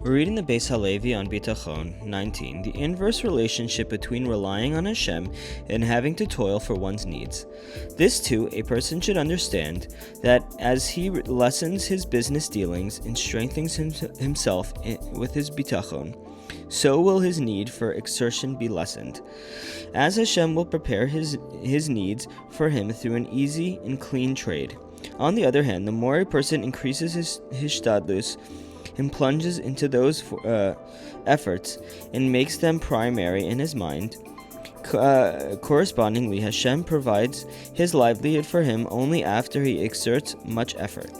We're reading the Beis HaLevi on Bitachon 19, the inverse relationship between relying on Hashem and having to toil for one's needs. This too, a person should understand that as he lessens his business dealings and strengthens himself with his Bitachon, so will his need for exertion be lessened, as Hashem will prepare his needs for him through an easy and clean trade. On the other hand, the more a person increases his Hishtadlus and plunges into those efforts and makes them primary in his mind, correspondingly, Hashem provides his livelihood for him only after he exerts much effort.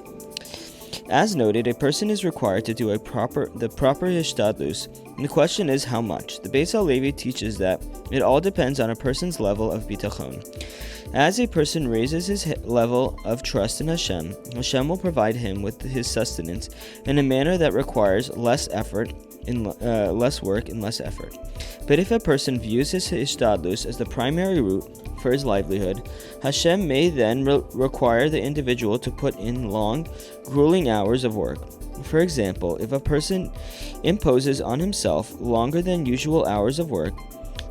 As noted, a person is required to do the proper Hishtadlus. The question is how much. The Beis HaLevi teaches that it all depends on a person's level of Bitachon. As a person raises his level of trust in Hashem, Hashem will provide him with his sustenance in a manner that requires less effort, less work, and less effort. But if a person views his Hishtadlus as the primary route for his livelihood, Hashem may then require the individual to put in long, grueling hours of work. For example, if a person imposes on himself longer than usual hours of work,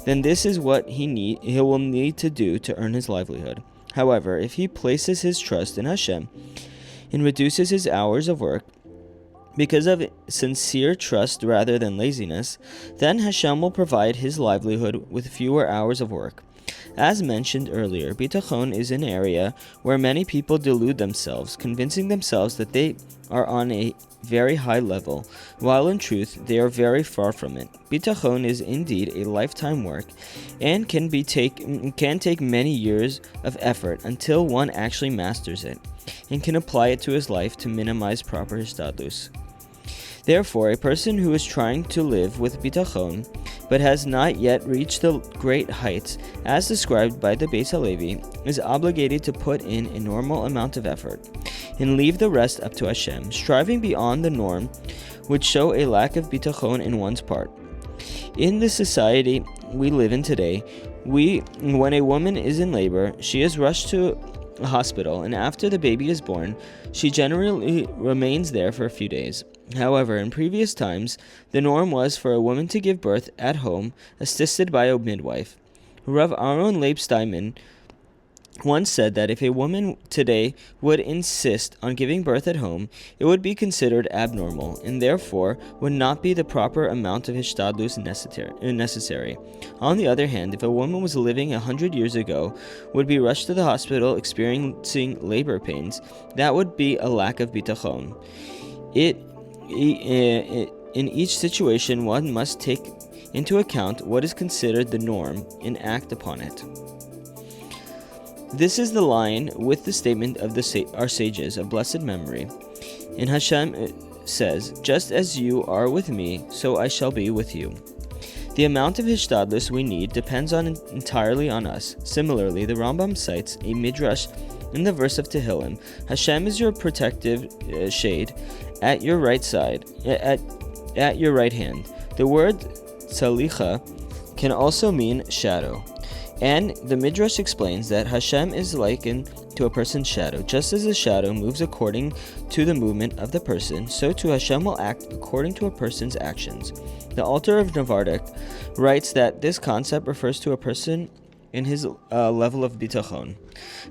then this is what he will need to do to earn his livelihood. However, if he places his trust in Hashem and reduces his hours of work because of sincere trust rather than laziness, then Hashem will provide his livelihood with fewer hours of work. As mentioned earlier, Bitachon is an area where many people delude themselves, convincing themselves that they are on a very high level, while in truth they are very far from it. Bitachon is indeed a lifetime work and can take many years of effort until one actually masters it and can apply it to his life to minimize proper Hishtadlus. Therefore, a person who is trying to live with Bitachon but has not yet reached the great heights as described by the Beis HaLevi is obligated to put in a normal amount of effort and leave the rest up to Hashem. Striving beyond the norm would show a lack of Bitachon in one's part. In the society we live in today, when a woman is in labor, she is rushed to a hospital, and after the baby is born, she generally remains there for a few days. However, in previous times, the norm was for a woman to give birth at home, assisted by a midwife. Rav Aaron Leib Steinman once said that if a woman today would insist on giving birth at home, it would be considered abnormal, and therefore would not be the proper amount of Hishtadlus necessary. On the other hand, if a woman was living 100 years ago, would be rushed to the hospital experiencing labor pains, that would be a lack of Bitachon. In each situation, one must take into account what is considered the norm and act upon it. This is the line with the statement of our sages of blessed memory. And Hashem says, "Just as you are with me, so I shall be with you." The amount of Hishtadlus we need depends entirely on us. Similarly, the Rambam cites a midrash in the verse of Tehillim, "Hashem is your protective shade at your right side, at your right hand." The word tzalicha can also mean shadow. And the Midrash explains that Hashem is likened to a person's shadow. Just as a shadow moves according to the movement of the person, so too Hashem will act according to a person's actions. The Alter of Navardik writes that this concept refers to a person in his level of Bitachon.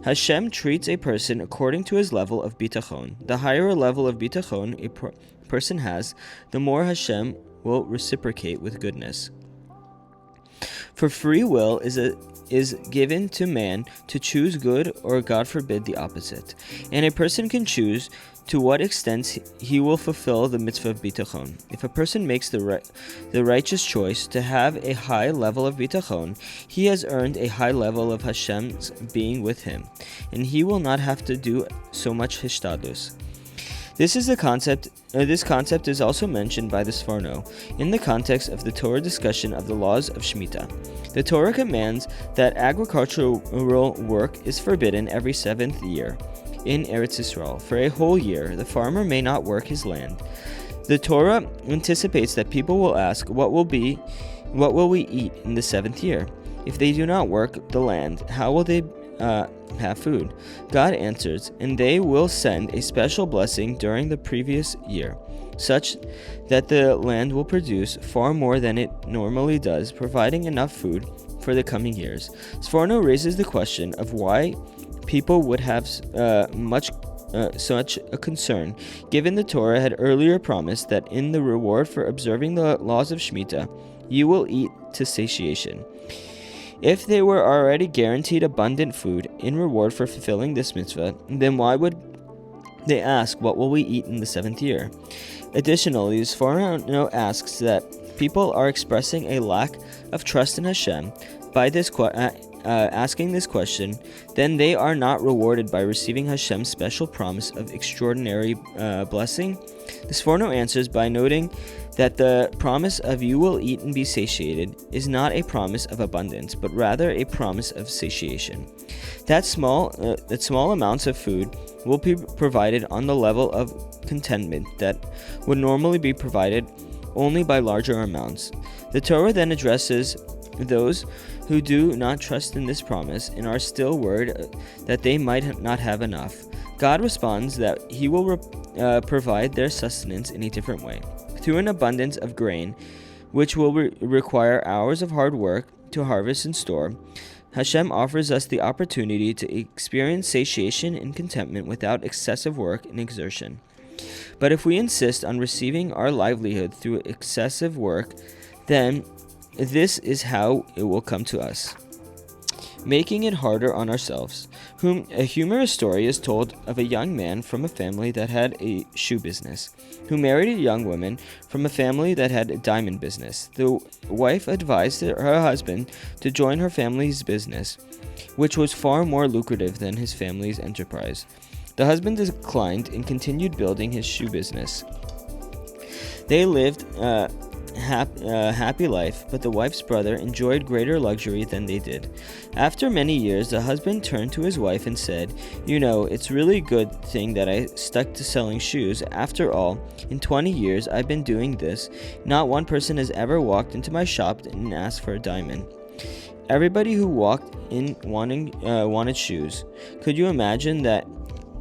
Hashem treats a person according to his level of Bitachon. The higher a level of Bitachon a person has, the more Hashem will reciprocate with goodness. For free will is given to man to choose good or, God forbid, the opposite. And a person can choose to what extent he will fulfill the mitzvah of Bitachon. If a person makes the righteous choice to have a high level of Bitachon, he has earned a high level of Hashem's being with him, and he will not have to do so much Hishtadlus. This concept is also mentioned by the Sforno in the context of the Torah discussion of the laws of Shemitah. The Torah commands that agricultural work is forbidden every 7th year in Eretz Yisrael. For a whole year, the farmer may not work his land. The Torah anticipates that people will ask, what will we eat in the 7th year? If they do not work the land, how will they have food? God answers, and they will send a special blessing during the previous year. such that the land will produce far more than it normally does, providing enough food for the coming years. Sforno raises the question of why people would have such a concern, given the Torah had earlier promised that in the reward for observing the laws of Shemitah, you will eat to satiation. If they were already guaranteed abundant food in reward for fulfilling this mitzvah, then why would they ask, what will we eat in the 7th year? Additionally, Sforno asks that people are expressing a lack of trust in Hashem by asking this question, then they are not rewarded by receiving Hashem's special promise of extraordinary blessing. The Sforno answers by noting that the promise of you will eat and be satiated is not a promise of abundance, but rather a promise of satiation. That small amounts of food will be provided on the level of contentment that would normally be provided only by larger amounts. The Torah then addresses those who do not trust in this promise and are still worried that they might not have enough. God responds that He will provide their sustenance in a different way, through an abundance of grain, which will require hours of hard work to harvest and store. Hashem offers us the opportunity to experience satiation and contentment without excessive work and exertion. But if we insist on receiving our livelihood through excessive work, then this is how it will come to us, making it harder on ourselves. A humorous story is told of a young man from a family that had a shoe business, who married a young woman from a family that had a diamond business. The wife advised her husband to join her family's business, which was far more lucrative than his family's enterprise. The husband declined and continued building his shoe business. They lived happy life, but the wife's brother enjoyed greater luxury than they did. After many years, the husband turned to his wife and said, "You know, it's really a good thing that I stuck to selling shoes. After all, in 20 years I've been doing this. Not one person has ever walked into my shop and asked for a diamond. Everybody who walked in wanted shoes. Could you imagine that?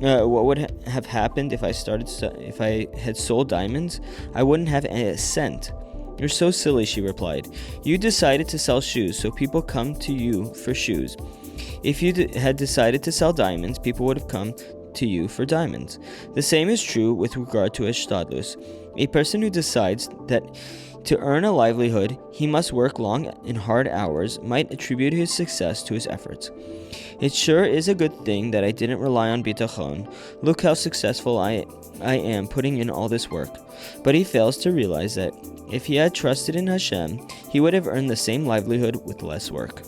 What would have happened if I had sold diamonds? I wouldn't have a cent." "You're so silly," she replied. "You decided to sell shoes, so people come to you for shoes. If you had decided to sell diamonds, people would have come to you for diamonds." The same is true with regard to Hishtadlus. A person who decides that to earn a livelihood, he must work long and hard hours, might attribute his success to his efforts. "It sure is a good thing that I didn't rely on Bitachon. Look how successful I am putting in all this work." But he fails to realize that if he had trusted in Hashem, he would have earned the same livelihood with less work.